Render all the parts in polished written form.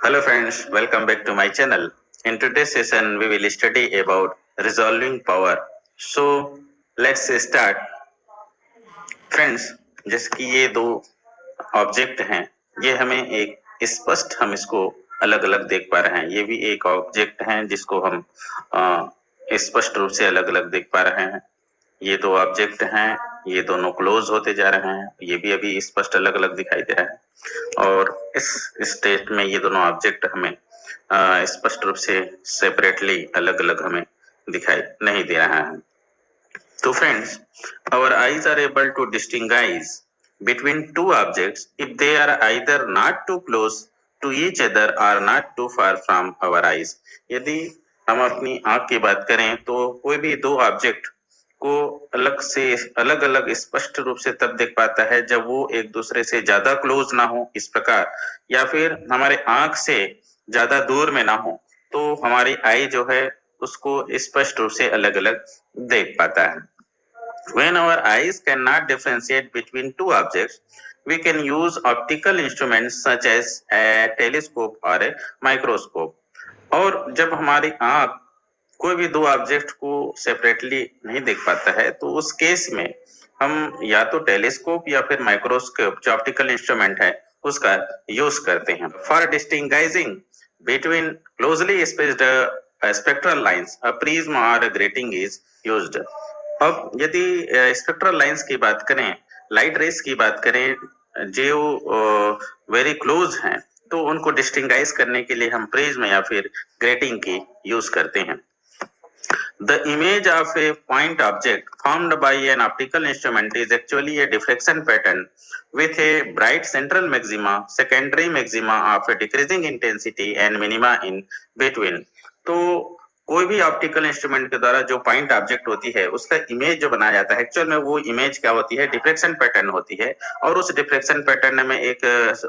Hello friends, welcome back to my channel. In today's session, we will study about resolving power. So let's start. Friends, जैसे कि ये दो object हैं, ये हमें एक स्पष्ट हम इसको अलग अलग देख पा रहे हैं। ये भी एक ऑब्जेक्ट है जिसको हम स्पष्ट रूप से अलग अलग देख पा रहे हैं। ये दो ऑब्जेक्ट हैं, ये दोनों क्लोज होते जा रहे हैं, ये भी अभी स्पष्ट अलग अलग दिखाई दे रहा है। और इस स्टेट में ये दोनों ऑब्जेक्ट हमें स्पष्ट रूप से सेपरेटली अलग अलग हमें दिखाई नहीं दे रहा है। तो friends, our eyes are able to distinguish between two objects if they are either not too close to each other or not too far from our eyes. यदि हम अपनी आंख की बात करें तो कोई भी दो ऑब्जेक्ट को अलग अलग स्पष्ट रूप से तब देख पाता है जब वो एक दूसरे से ज्यादा क्लोज ना हो इस प्रकार, या फिर हमारे आंख से ज्यादा दूर में ना हो, तो हमारी आई जो है उसको स्पष्ट रूप से अलग अलग देख पाता है। When our eyes cannot differentiate between two objects, we can use optical instruments such as a telescope or a microscope. और जब हमारी आंख कोई भी दो ऑब्जेक्ट को सेपरेटली नहीं देख पाता है तो उस केस में हम या तो टेलीस्कोप या फिर माइक्रोस्कोप जो ऑप्टिकल इंस्ट्रूमेंट है उसका यूज करते हैं। For distinguishing between closely spaced spectral lines, a prism और अ ग्रेटिंग इज यूज्ड। अब यदि स्पेक्ट्रल लाइंस की बात करें, लाइट रेस की बात करें जो वेरी क्लोज हैं, तो उनको डिस्टिंग्विश करने के लिए हम प्रिज्म या फिर ग्रेटिंग की यूज करते हैं। The image of a point object formed by an optical instrument is actually a diffraction pattern with a bright central maxima, secondary maxima of a decreasing intensity and minima in between. तो कोई भी optical instrument के द्वारा जो point object होती है उसका image जो बनाया जाता है, एक्चुअल में वो इमेज क्या होती है, डिफ्रेक्शन पैटर्न होती है। और उस डिफ्रेक्शन पैटर्न में एक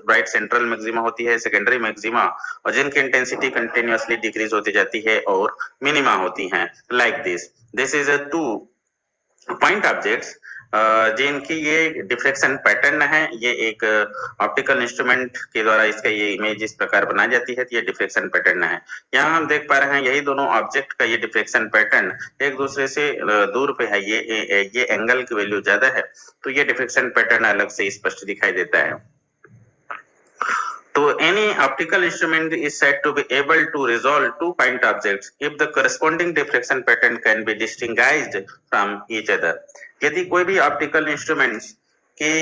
ब्राइट सेंट्रल मैक्सिमा होती है, सेकेंडरी मैक्सिमा, और जिनकी इंटेंसिटी कंटिन्यूअसली डिक्रीज होती जाती है, और मिनिमा होती हैं। Like this is a two point objects जिनकी ये डिफ्रेक्शन पैटर्न है। ये एक ऑप्टिकल इंस्ट्रूमेंट के द्वारा इसका ये इमेज इस प्रकार बनाई जाती है, तो ये डिफ्रेक्शन पैटर्न है। यहाँ हम देख पा रहे हैं यही दोनों ऑब्जेक्ट का ये डिफ्रेक्शन पैटर्न एक दूसरे से दूर पे है, ये एंगल की वैल्यू ज्यादा है, तो ये डिफ्रेक्शन पैटर्न अलग से स्पष्ट दिखाई देता है। So any optical instrument is said to be able to resolve two point objects if the corresponding diffraction pattern can be distinguished from each other. यदि कोई भी ऑप्टिकल इंस्ट्रूमेंट्स की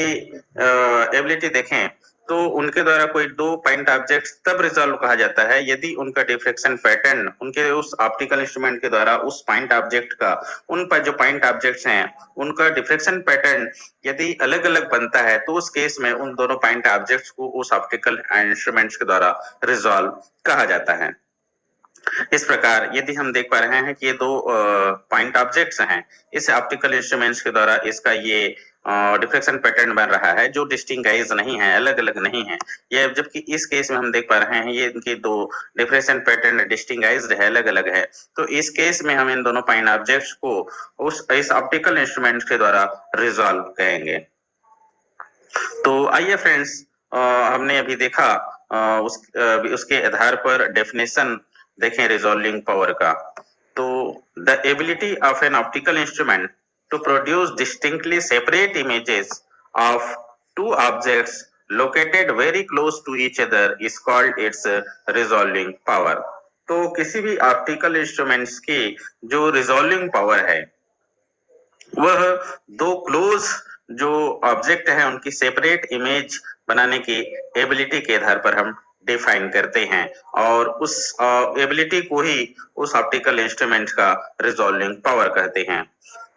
एबिलिटी देखें तो उनके द्वारा कोई दो पॉइंट ऑब्जेक्ट्स तब रिजॉल्व कहा जाता है यदि उनका डिफ्रेक्शन पैटर्न उनके उस ऑप्टिकल इंस्ट्रूमेंट के द्वारा उस पॉइंट ऑब्जेक्ट का, उन पर जो पॉइंट ऑब्जेक्ट्स हैं उनका डिफ्रेक्शन पैटर्न यदि अलग अलग बनता है, तो उस केस में उन दोनों पॉइंट ऑब्जेक्ट्स को उस ऑप्टिकल इंस्ट्रूमेंट्स के द्वारा रिजॉल्व कहा जाता है। इस प्रकार यदि हम देख पा रहे हैं कि ये दो पॉइंट ऑब्जेक्ट्स हैं, इस ऑप्टिकल इंस्ट्रूमेंट्स के द्वारा इसका ये डिफ्रेक्शन पैटर्न बन रहा है जो डिस्टिंग्विश नहीं है, अलग अलग नहीं है। ये जबकि इस केस में हम देख पा रहे हैं ये इनके दो डिफ्रेक्शन पैटर्न डिस्टिंग्विश्ड है, अलग अलग है। तो इस केस में हम इन दोनों पॉइंट ऑब्जेक्ट्स को इस ऑप्टिकल इंस्ट्रूमेंट के द्वारा रिजॉल्व करेंगे। तो आइए फ्रेंड्स, हमने अभी देखा उसके आधार पर डेफिनेशन देखें रिजॉल्विंग पावर का। तो the ability of an optical instrument to produce distinctly separate images of two objects located very close to each other is called its resolving power. तो किसी भी ऑप्टिकल इंस्ट्रूमेंट्स की जो रिजॉल्विंग पावर है वह दो क्लोज जो ऑब्जेक्ट है उनकी सेपरेट इमेज बनाने की एबिलिटी के आधार पर हम डिफाइन करते हैं, और उस एबिलिटी को ही उस ऑप्टिकल इंस्ट्रूमेंट का रिजॉल्विंग पावर कहते हैं।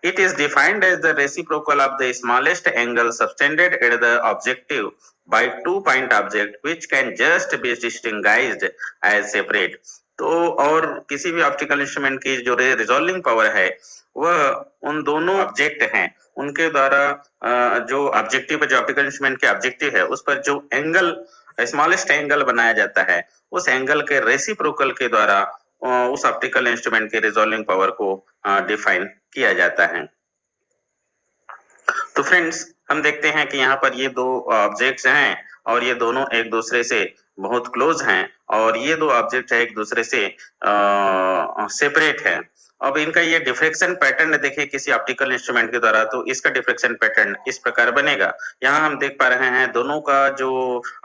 It is defined as the reciprocal of the smallest angle subtended at the objective by two point object which can just be distinguished as separate. तो और किसी भी ऑप्टिकल इंस्ट्रूमेंट की जो resolving power है वह उन दोनों ऑब्जेक्ट हैं उनके द्वारा जो ऑब्जेक्टिव जो ऑप्टिकल इंस्ट्रूमेंट के ऑब्जेक्टिव है उस पर जो एंगल स्मॉलेस्ट एंगल बनाया जाता है उस एंगल के रेसिप्रोकल के द्वारा उस ऑप्टिकल इंस्ट्रूमेंट के रिजॉल्विंग पावर को डिफाइन किया जाता है। तो फ्रेंड्स, हम देखते हैं कि यहाँ पर ये दो ऑब्जेक्ट्स हैं और ये दोनों एक दूसरे से बहुत क्लोज हैं और ये दो ऑब्जेक्ट है एक दूसरे से सेपरेट है। अब इनका ये डिफ्रेक्शन पैटर्न देखिए किसी ऑप्टिकल इंस्ट्रूमेंट के द्वारा, तो इसका डिफ्रेक्शन पैटर्न इस प्रकार बनेगा। यहाँ हम देख पा रहे हैं दोनों का जो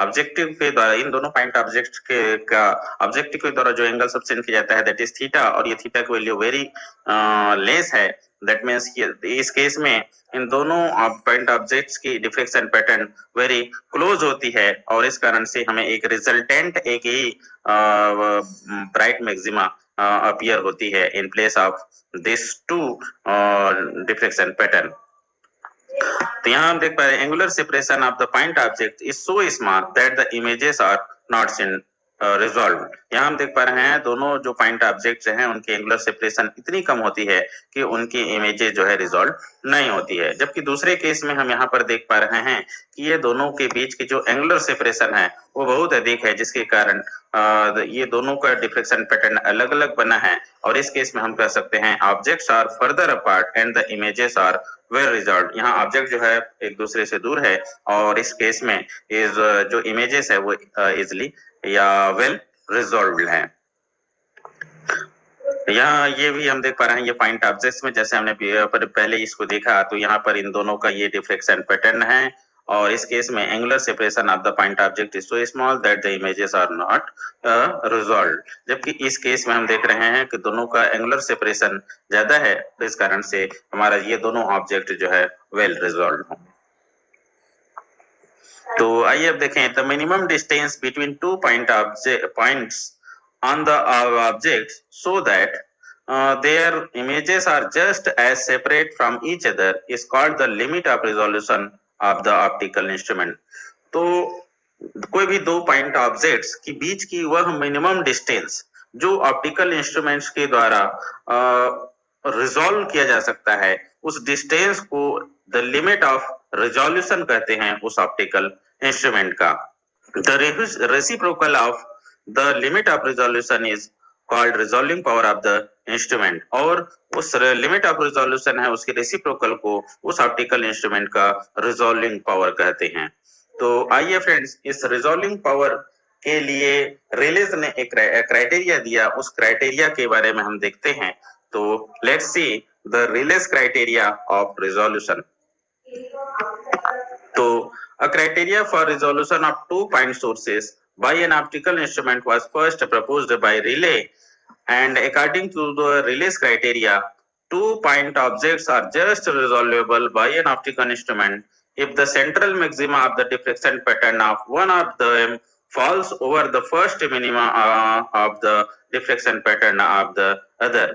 ऑब्जेक्टिव के द्वारा, इन दोनों पॉइंट ऑब्जेक्ट का ऑब्जेक्टिव के द्वारा जो एंगल सबटेंड किया जाता है दैट इज थीटा, और ये थीटा की वैल्यू वेरी लेस है। दैट मीन्स इस केस में इन दोनों पॉइंट ऑब्जेक्ट्स की डिफ्रेक्शन पैटर्न वेरी क्लोज होती है और इस कारण से हमें एक रिजल्टेंट एक ही ब्राइट मैक्सिमा appear होती है in place of this two diffraction pattern। तो यहाँ हम देख पा रहे हैं angular separation of the point object is so small that the images are not seen resolved। यहाँ हम देख पा रहे हैं दोनों जो पॉइंट ऑब्जेक्ट्स हैं उनकी एंगुलर सेपरेशन इतनी कम होती है कि उनकी इमेजेस जो है रिजॉल्व नहीं होती है। जबकि दूसरे केस में हम यहाँ पर देख पा रहे हैं कि ये दोनों के बीच की जो एंगुलर सेपरेशन है वो बहुत अधिक है, जिसके कारण ये दोनों का डिफ्रेक्शन पैटर्न अलग अलग बना है। और इस केस में हम कह सकते हैं objects are further apart and the images are well resolve. यहाँ ऑब्जेक्ट जो है एक दूसरे से दूर है और इस केस में इस जो इमेजेस है वो इजिली या वेल रिजॉल्व्ड है। यहाँ ये भी हम देख पा रहे हैं ये पॉइंट ऑब्जेक्ट्स में जैसे हमने पहले इसको देखा, तो यहाँ पर इन दोनों का ये डिफ्रेक्शन पैटर्न है और इस केस में angular separation of the point object is so small that the images are not resolved. जबकि इस केस में हम देख रहे हैं कि दोनों का एंगुलर सेपरेशन ज्यादा है, तो इस कारण से हमारा ये दोनों ऑब्जेक्ट जो है वेल रिजॉल्व्ड होंगे। तो आइए अब देखें the minimum distance between two points on the object so that their images are just as separate from each other is called the limit of resolution of the optical instrument। तो कोई भी दो point objects के बीच की वह minimum distance जो optical instruments के द्वारा रिजॉल्व किया जा सकता है, उस डिस्टेंस को द लिमिट ऑफ रिजोल्यूशन कहते हैं उस ऑप्टिकल इंस्ट्रूमेंट का। The reciprocal of the limit of resolution is called resolving power of the instrument, और उस limit of resolution है उसके रेसिप्रोकल को उस ऑप्टिकल इंस्ट्रूमेंट का रिजॉल्विंग पावर कहते हैं। तो आइए फ्रेंड्स इस रिजॉल्विंग पावर के लिए रेलेस ने एक क्राइटेरिया दिया, उस क्राइटेरिया के बारे में हम देखते हैं। तो let's see the Rayleigh's criteria of resolution. तो a criteria for resolution of two point sources by an optical instrument was first proposed by Rayleigh, and according to the Rayleigh's criteria, two point objects are just resolvable by an optical instrument if the central maxima of the diffraction pattern of one of them falls over the first minima of the diffraction pattern of the other।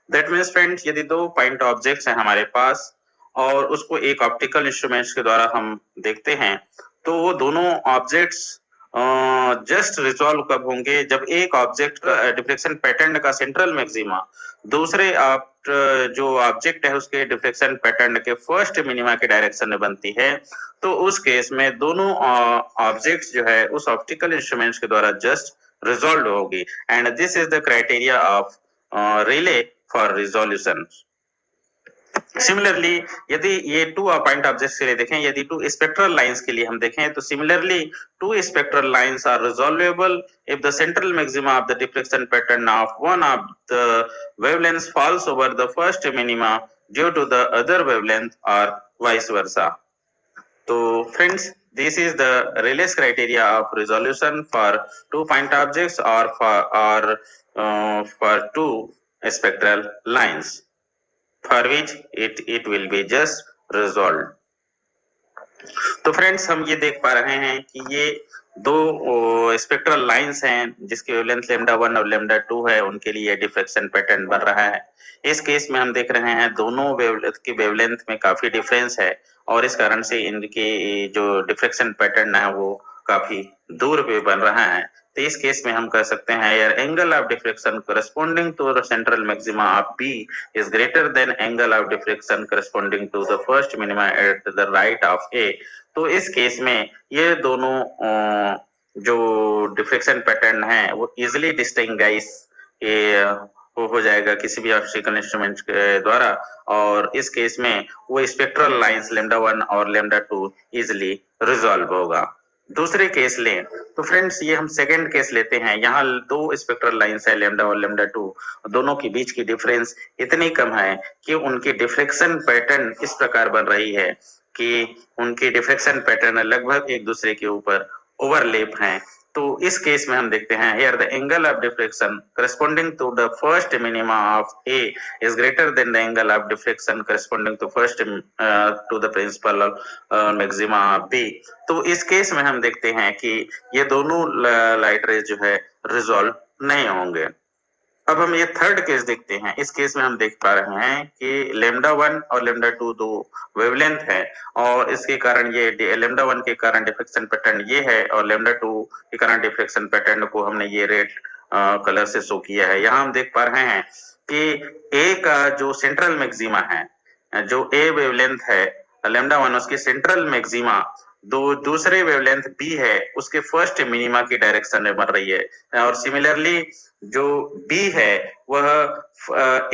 That means friends, यदि दो point objects हैं हमारे पास और उसको एक optical instruments के द्वारा हम देखते हैं, तो वो दोनों ऑब्जेक्ट्स जस्ट रिजॉल्व कब होंगे, जब एक ऑब्जेक्ट का डिफ्रेक्शन पैटर्न का सेंट्रल मैक्सिमा दूसरे जो ऑब्जेक्ट है उसके डिफ्रेक्शन पैटर्न के फर्स्ट मिनिमा के डायरेक्शन में बनती है। तो उस केस में दोनों ऑब्जेक्ट्स जो है उस ऑप्टिकल इंस्ट्रूमेंट्स के द्वारा जस्ट रिजॉल्व होगी, and this is the criteria of Rayleigh for resolution. Similarly यदि ये टू पॉइंट ऑब्जेक्ट्स के लिए देखें, यदि टू स्पेक्ट्रल लाइंस के लिए हम देखें, तो similarly two spectral lines are resolvable if the central maxima of the diffraction pattern of one of the wavelength falls over the first minima due to the other wavelength और vice versa. तो friends this is the Rayleigh's criteria of resolution for two point objects or for two spectral lines for which it will be just resolved। तो friends हम ये देख पा रहे हैं कि ये दो स्पेक्ट्रल लाइंस हैं जिसकी वेवलेंथ लैम्डा 1 और लैम्डा 2 है, उनके लिए डिफ्रेक्शन पैटर्न बन रहा है। इस केस में हम देख रहे हैं दोनों वेवलेंथ में काफी डिफरेंस है और इस कारण से इनके जो डिफ्रेक्शन पैटर्न है वो काफी दूर पे बन रहा है। तो इस केस में हम कह सकते हैं यार angle of diffraction corresponding to the central maxima of B is greater than angle of diffraction corresponding to the first minima at the right of A. तो इस केस में ये दोनों जो डिफ्रेक्शन पैटर्न है वो इजिली डिस्टिंग्विश हो जाएगा किसी भी ऑप्टिकल इंस्ट्रूमेंट के द्वारा, और इस केस में वो स्पेक्ट्रल लाइंस लैम्डा 1 और लैम्डा 2 इजिली रिजॉल्व होगा। दूसरे केस लें तो फ्रेंड्स ये हम सेकंड केस लेते हैं। यहाँ दो स्पेक्ट्रल लाइंस है लैम्डा और लैम्डा 2, दोनों के बीच की डिफरेंस इतनी कम है कि उनकी डिफ्रेक्शन पैटर्न इस प्रकार बन रही है कि उनकी डिफ्रेक्शन पैटर्न लगभग एक दूसरे के ऊपर ओवरलैप हैं। तो इस केस में हम देखते हैं here the angle of diffraction corresponding to the first minima of A is greater than the angle of diffraction corresponding to first to the principal maxima of B. तो इस केस में हम देखते हैं कि ये दोनों लाइट रेज जो है रिजॉल्व नहीं होंगे। अब हम ये थर्ड केस देखते हैं। इस केस में हम देख पा रहे हैं कि लैम्डा 1 और लैम्डा 2 दो वेवलेंथ है और इसके कारण ये लैम्डा 1 के कारण डिफ्रेक्शन पैटर्न ये है और लैम्डा 2 के कारण डिफ्रेक्शन पैटर्न को हमने ये रेड कलर से शो किया है। यहाँ हम देख पा रहे हैं कि ए का जो सेंट्रल मैक्सिमा है, जो ए वेवलेंथ है लैम्डा 1, उसकी सेंट्रल मैक्सिमा दूसरे वेवलेंथ बी है उसके फर्स्ट मिनिमा की डायरेक्शन में बन रही है और सिमिलरली जो बी है वह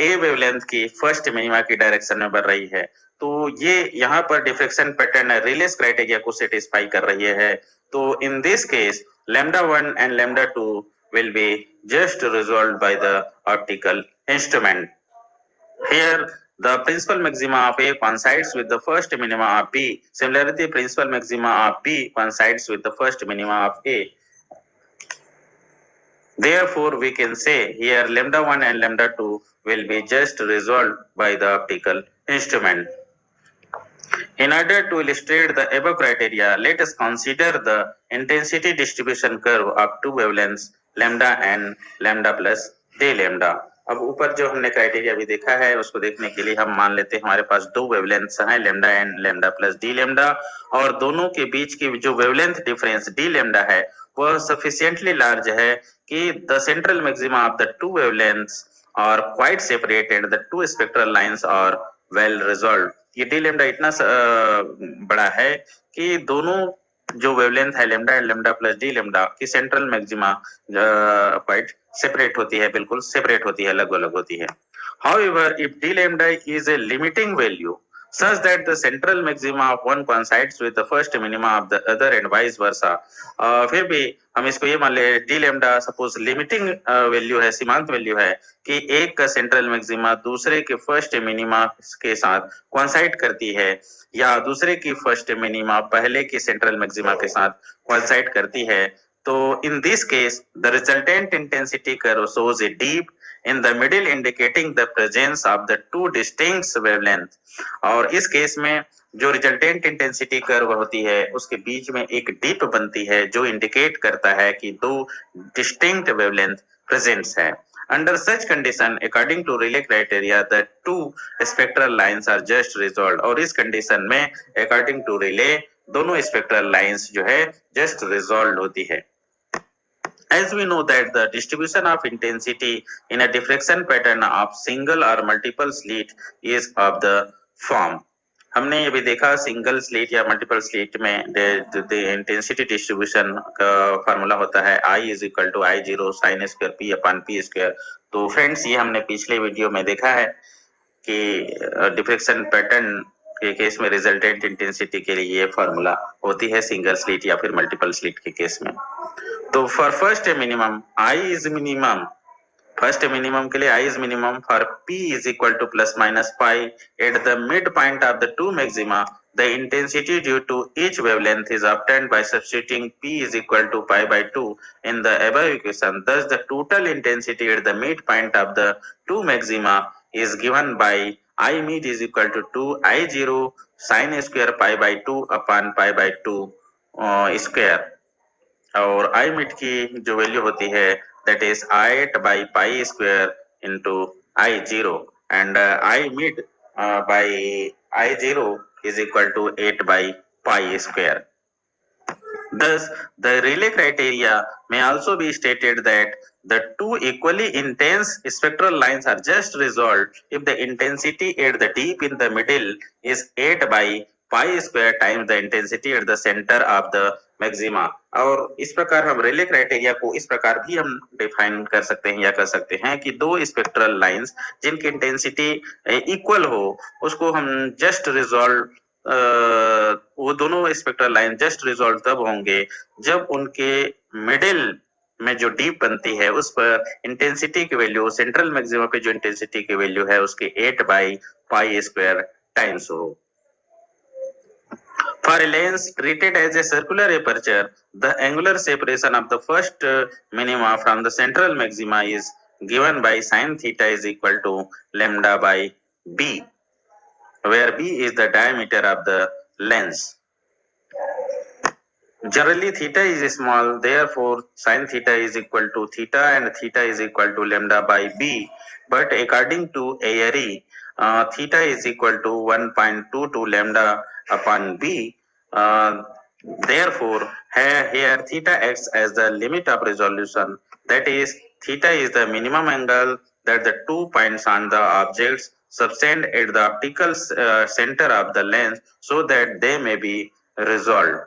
ए वेवलेंथ की फर्स्ट मिनिमा की डायरेक्शन में बढ़ रही है। तो ये यहाँ पर डिफ्रेक्शन पैटर्न रिलेस क्राइटेरिया को सेटिस्फाई कर रही है। तो in this case lambda 1 and lambda 2 will be just resolved by the optical instrument. Here the principal maxima of A coincides with the first minima of B. Similarly, the principal maxima of B coincides with the first minima of A. Therefore, we can say here lambda 1 and lambda 2 will be just resolved by the optical instrument. In order to illustrate the above criteria, let us consider the intensity distribution curve of two wavelengths lambda and lambda plus d lambda. अब ऊपर जो हमने criteria भी देखा है उसको देखने के लिए हम मान लेते हैं हमारे पास दो वेवलेंथ्स हैं lambda and lambda plus d lambda और दोनों के बीच की जो वेवलेंथ डिफरेंस डी लैम्डा है वह सफिशिएंटली लार्ज है कि the central maxima of the two wavelengths are quite separated, the two spectral lines are well resolved. ये डी लैम्डा इतना बड़ा है कि दोनों जो वेवलेंथ है lambda and lambda plus d lambda की सेंट्रल मैक्सिमा क्वाइट सेपरेट होती है, बिल्कुल सेपरेट होती है, अलग अलग होती है। However, if d lambda is a limiting value such that the central maxima of one coincides with the first minima of the other and vice versa, फिर भी हम इसको ये मान ले D lambda suppose limiting value है, सीमांत value है कि एक का सेंट्रल मैक्सिमा दूसरे के फर्स्ट मिनिमा के साथ कोइंसाइड करती है या दूसरे की फर्स्ट मिनिमा पहले के सेंट्रल मैक्सिमा के साथ कोइंसाइड करती है। तो in this case the resultant intensity curve shows a deep in the middle indicating the presence of the two distinct wavelength। और इस केस में जो रिजल्टेंट इंटेंसिटी कर्व होती है उसके बीच में एक डीप बनती है जो इंडिकेट करता है कि दो डिस्टिंक्ट वेवलेंथ प्रेजेंट्स है। Under such condition, according to Rayleigh criteria, the two spectral lines are just resolved। और इस कंडीशन में according to Rayleigh दोनों स्पेक्ट्रल लाइंस जो है जस्ट रिजॉल्व होती है। As we know that the distribution of intensity in a diffraction pattern of single or multiple slit is of the form। हमने ये भी देखा सिंगल स्लिट या मल्टीपल स्लिट में इंटेंसिटी डिस्ट्रीब्यूशन का फार्मूला होता है I is equal to I0 sine square P upon P square. तो फ्रेंड्स ये हमने पिछले वीडियो में देखा है कि डिफ्रेक्शन पैटर्न के केस में रिजल्टेंट इंटेंसिटी के लिए ये फार्मूला होती है सिंगल स्लिट या फिर मल्टीपल स्लिट के केस में। तो for first minimum I is minimum, first minimum के लिए I is minimum for P is equal to plus minus pi at the midpoint of the two maxima, the intensity due to each wavelength is obtained by substituting P is equal to pi by 2 in the above equation। Thus the total intensity at the midpoint of the two maxima is given by I mid is equal to 2 I0 sin square pi by 2 upon pi by 2 square। और I mid की जो value होती है that is 8 by pi square into I0 and I mid by I0 is equal to 8 by pi square। Thus, the Rayleigh criteria may also be stated that the two equally intense spectral lines are just resolved if the intensity at the deep in the middle is 8 by pi square times the intensity at the center of the maxima. और इस प्रकार हम रेले criteria को इस प्रकार भी हम define कर सकते हैं या कर सकते हैं कि दो स्पेक्ट्रल लाइंस जिनकी इंटेंसिटी इक्वल हो उसको हम जस्ट रिजॉल्व वो दोनों स्पेक्ट्रल लाइन जस्ट रिजॉल्व तब होंगे जब उनके मिडिल में जो डीप बनती है उस पर इंटेंसिटी की वैल्यू सेंट्रल मैक्सिमा पे जो इंटेंसिटी की वैल्यू है उसके 8/π² टाइम्स हो। For a lens treated as a circular aperture, the angular separation of the first minima from the central maxima is given by sin theta is equal to lambda by b, where b is the diameter of the lens. Generally, theta is small, therefore sin theta is equal to theta and theta is equal to lambda by b. But according to Airy, theta is equal to 1.22 lambda upon b. Therefore, here theta acts as the limit of resolution. That is, theta is the minimum angle that the 2 points on the objects subtend at the optical center of the lens so that they may be resolved.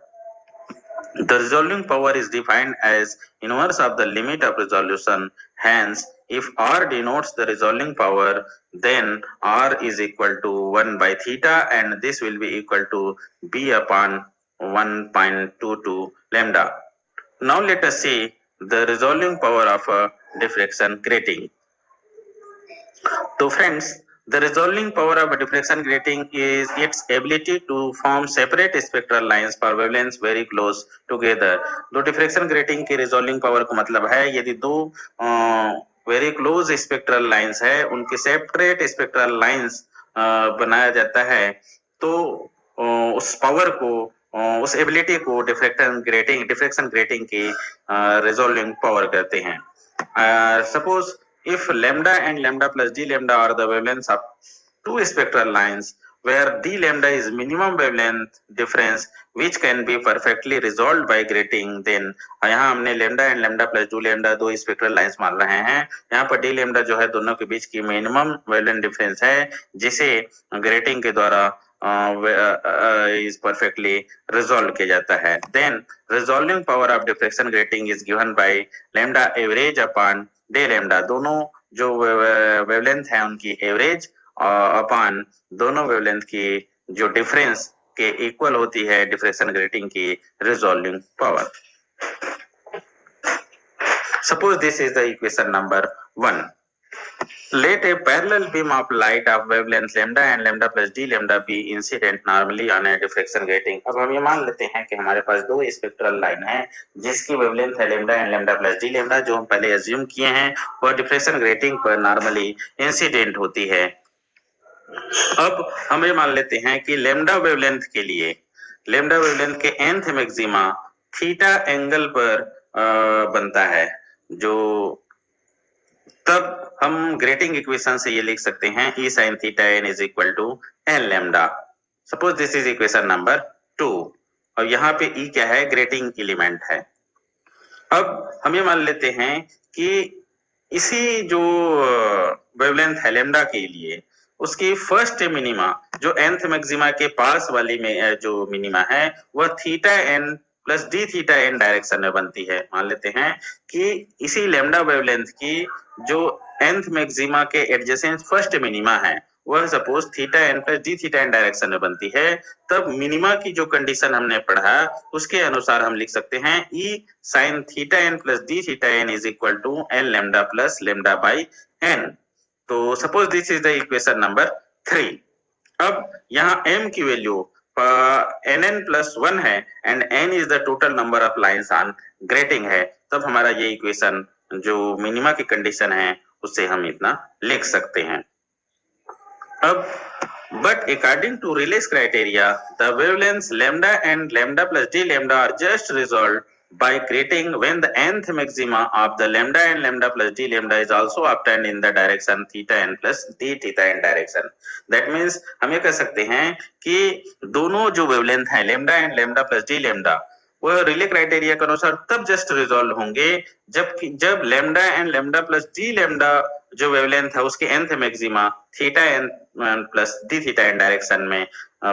The resolving power is defined as inverse of the limit of resolution. Hence, if R denotes the resolving power, then R is equal to 1 by theta, and this will be equal to B upon 1.22 lambda. Now let us see the resolving power of a diffraction grating. So friends, the resolving power of a diffraction grating is its ability to form separate spectral lines for wavelengths very close together. तो diffraction grating की resolving power का मतलब है यदि दो very close spectral lines है उनकी separate spectral lines बनाया जाता है तो उस power को उस एबिलिटी को diffraction grating की resolving power कहते हैं. Suppose if lambda and lambda plus d lambda are the wavelengths of two spectral lines where d lambda is minimum wavelength difference which can be perfectly resolved by grating, then यहाँ हमने lambda and lambda plus 2 lambda दो spectral lines मान रहे हैं. यहाँ पर d lambda जो है दोनों के बीच की minimum wavelength difference है जिसे grating के द्वारा is perfectly resolved किया जाता है. Then resolving power of diffraction grating is given by lambda average upon day lambda. दोनों जो वेवलेंथ है उनकी एवरेज अपॉन दोनों वेवलेंथ की जो डिफरेंस के इक्वल होती है डिफ्रेक्शन ग्रेटिंग की resolving power. Suppose this is the equation number 1. Let a parallel beam of light of wavelength lambda and lambda plus d lambda be incident normally on a diffraction grating. अब हम ये मान लेते हैं कि हमारे पास दो स्पेक्ट्रल लाइन है जिसकी वेवलेंथ है lambda and lambda plus d lambda जो हम पहले एज्यूम किए हैं वह डिफ्रेक्शन ग्रेटिंग पर नॉर्मली इंसिडेंट होती है. अब हम ये मान लेते हैं कि lambda वेवलेंथ के लिए lambda वेवलेंथ के nth मैक्सिमा थीटा एंगल पर बनता है जो तब हम ग्रेटिंग इक्वेशन से ये लिख सकते हैं E sin theta n is equal to n lambda. Suppose this is equation number 2 और यहाँ पे E क्या है ग्रेटिंग एलिमेंट है. अब हम ये मान लेते हैं कि इसी जो वेवलेंथ है लैम्डा के लिए उसकी फर्स्ट मिनिमा जो nth मैक्सिमा के पास वाली में जो मिनिमा है वह theta n plus d theta n direction में बनती है. मान लेते हैं कि इसी लैम्डा वेवलेंथ की जो nth मैक्सिमा के एडजेसेंट फर्स्ट मिनिमा है वह suppose theta n plus d theta n direction में बनती है. तब मिनिमा की जो कंडीशन हमने पढ़ा उसके अनुसार हम लिख सकते हैं E sin theta n plus d theta n is equal to n lambda plus lambda by n. तो suppose this is the equation number 3. अब यहाँ m की वैल्यू nn plus 1 है and n is the total number of lines on grating है. तब हमारा ये equation जो मिनिमा की कंडीशन है उससे हम इतना लिख सकते हैं. अब but according to Rayleigh's criteria the wavelengths lambda and lambda plus d lambda are just resolved by grating when the nth maxima of the lambda and lambda plus d lambda is also obtained in the direction theta n plus d theta n direction. That means हम ये कह सकते हैं कि दोनों जो wavelength है lambda and lambda plus d lambda वह रिले क्राइटेरिया के अनुसार तब जस्ट रिजॉल्व होंगे जब lambda and lambda plus d lambda जो वेवलेंथ है उसके nth maxima theta n plus d theta n direction में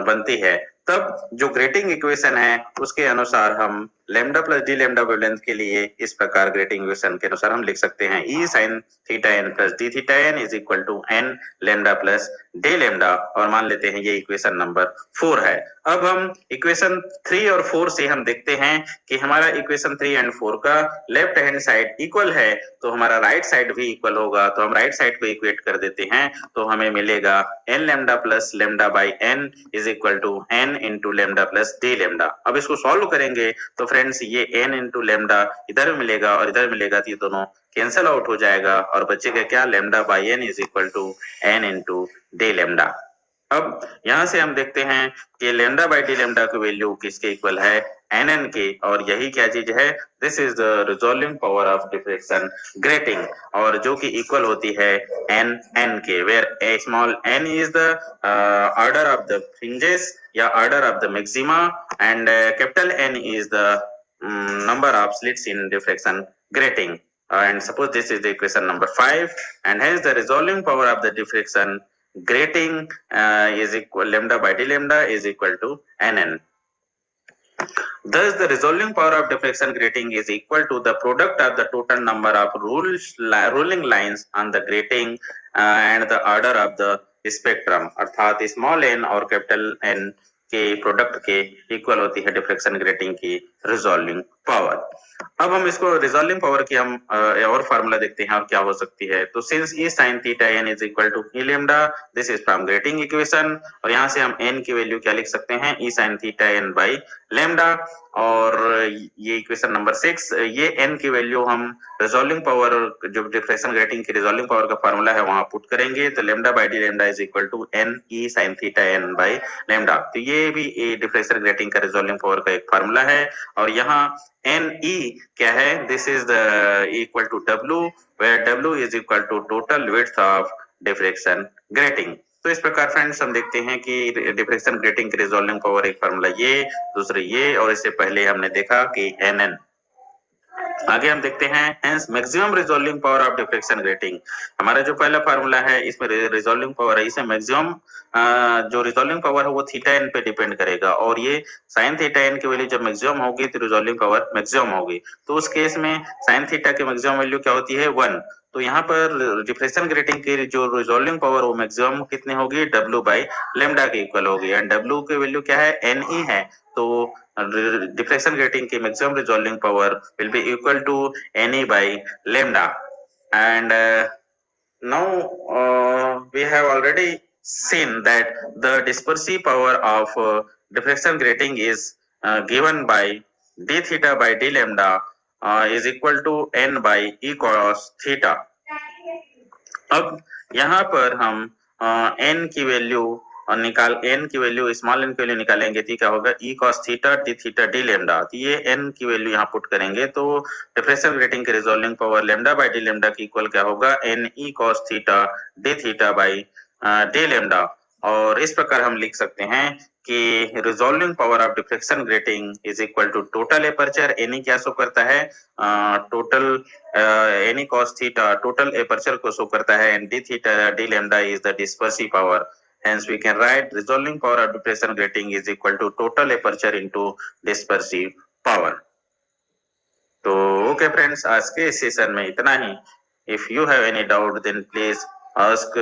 बनती है. तब जो ग्रेटिंग इक्वेशन है उसके अनुसार हम lambda plus d lambda wavelength के लिए इस प्रकार ग्रेटिंग इक्वेशन के अनुसार हम लिख सकते हैं E sine theta n plus d theta n is equal to n lambda plus d lambda, और मान लेते हैं ये इक्वेशन नंबर 4 है। अब हम इक्वेशन 3 और 4 से हम देखते हैं कि हमारा इक्वेशन 3 एंड 4 का लेफ्ट हैंड साइड इक्वल है तो हमारा राइट साइड भी इक्वल होगा, तो हम राइट साइड को इक्वेट कर देते हैं तो हमें मिलेगा n lambda plus lambda by n is equal to n into lambda plus d lambda. अब इसको सॉल्व करेंगे तो फ्रेंड्स ये एन इंटू लैम्डा इधर मिलेगा और इधर मिलेगा, तो ये दोनों कैंसल आउट हो जाएगा और बचेगा क्या, lambda by n is equal to n into d lambda. अब यहां से हम देखते हैं कि लैम्डा बाई डी लैम्डा की वैल्यू किसके इक्वल है, एन एन के, और यही क्या चीज है, this is the resolving power of diffraction grating, और जो कि इक्वल होती है एन एन के, where a small n is the order of the fringes या order of the maxima and capital n is the number of slits in diffraction grating, and suppose this is the equation number 5, and hence the resolving power of the diffraction grating is equal lambda by d lambda is equal to nn. Thus the resolving power of diffraction grating is equal to the product of the total number of rolling lines on the grating and the order of the spectrum, अर्थात small n और capital N के product के equal होती है diffraction grating की resolving power. अब हम इसको रिजॉल्विंग पावर की हम और फार्मूला देखते हैं और क्या हो सकती है। तो since e sine theta n is equal to e lambda, this is from grating equation, और यहाँ से हम एन की वैल्यू क्या लिख सकते हैं, E sine theta n by lambda, और ये इक्वेशन नंबर 6, ये एन की वैल्यू हम रिजॉल्विंग पावर जो डिफ्रेक्शन ग्रेटिंग की रिजॉल्विंग पावर का फार्मूला है वहां पुट करेंगे, तो lambda by d lambda is equal to n e sine theta n by lambda. तो ये भी डिफ्रेक्शन ग्रेटिंग का रिजॉल्विंग पावर का एक फार्मूला है, और यहाँ एन ई क्या है, this is the equal to W, where W is equal to total width of diffraction grating. तो इस प्रकार फ्रेंड्स हम देखते हैं कि डिफ्रेक्शन ग्रेटिंग की रिजॉल्विंग पावर एक फार्मूला ये, दूसरे ये, और इससे पहले हमने देखा कि एन एन। आगे हम देखते हैं hence maximum resolving power of diffraction grating. हमारा जो पहला फार्मूला है इसमें रिजॉल्विंग पावर है, इसे मैक्सिमम जो रिजॉल्विंग पावर है वो थीटा एन पे डिपेंड करेगा, और ये साइन थीटा एन की वैल्यू जब मैक्सिमम होगी तो रिजॉल्विंग पावर मैक्सिमम होगी। तो उस केस में साइन थीटा की मैक्सिमम वैल्यू क्या होती है, 1। तो यहाँ पर डिफ्रेक्शन ग्रेटिंग की जो रिजॉल्विंग पावर वो मैक्सिमम कितनी होगी, डब्ल्यू बाई लैम्डा के इक्वल होगी, एंड डब्ल्यू की वैल्यू क्या है, एन ई है। तो डिफ्रेक्शन ग्रेटिंग की maximum resolving power will be equal to n e by lambda. And now we have already seen that the dispersive power of diffraction grating is given by d theta by d lambda is equal to n by e cos theta। अब यहाँ पर हम n की value n की value small n की value निकालेंगे तो क्या होगा, e cos theta d lambda. तो ये n की वैल्यू यहाँ पुट करेंगे तो डिफ्रेक्शन ग्रेटिंग की resolving power lambda by d lambda की इक्वल क्या होगा, n e cos theta by d lambda. और इस प्रकार हम लिख सकते हैं कि resolving power of diffraction grating is equal to total aperture, एनी क्या शो करता है, total any cos theta total aperture को शो करता है, and D theta D lambda is the dispersive power. Hence we can write resolving power of diffraction grating is equal to total aperture into dispersive power। तो okay friends, आज के इस session में इतना ही। If you have any doubt then please ask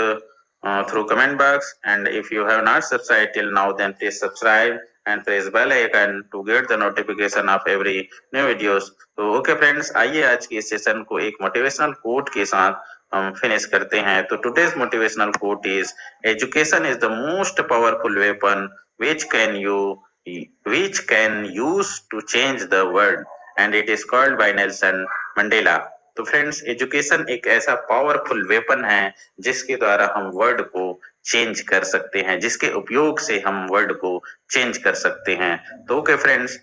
through comment box, and if you have not subscribed till now then please subscribe and press bell icon to get the notification of every new videos। तो okay friends, आइए आज के इस session को एक motivational quote के साथ हम फिनिश करते हैं। तो today's motivational quote is, education is the most powerful weapon which can use to change the world and it is called by Nelson Mandela. तो फ्रेंड्स, एजुकेशन एक ऐसा पावरफुल वेपन है जिसके द्वारा हम वर्ल्ड को चेंज कर सकते हैं, जिसके उपयोग से हम वर्ल्ड को चेंज कर सकते हैं। तो ओके फ्रेंड्स।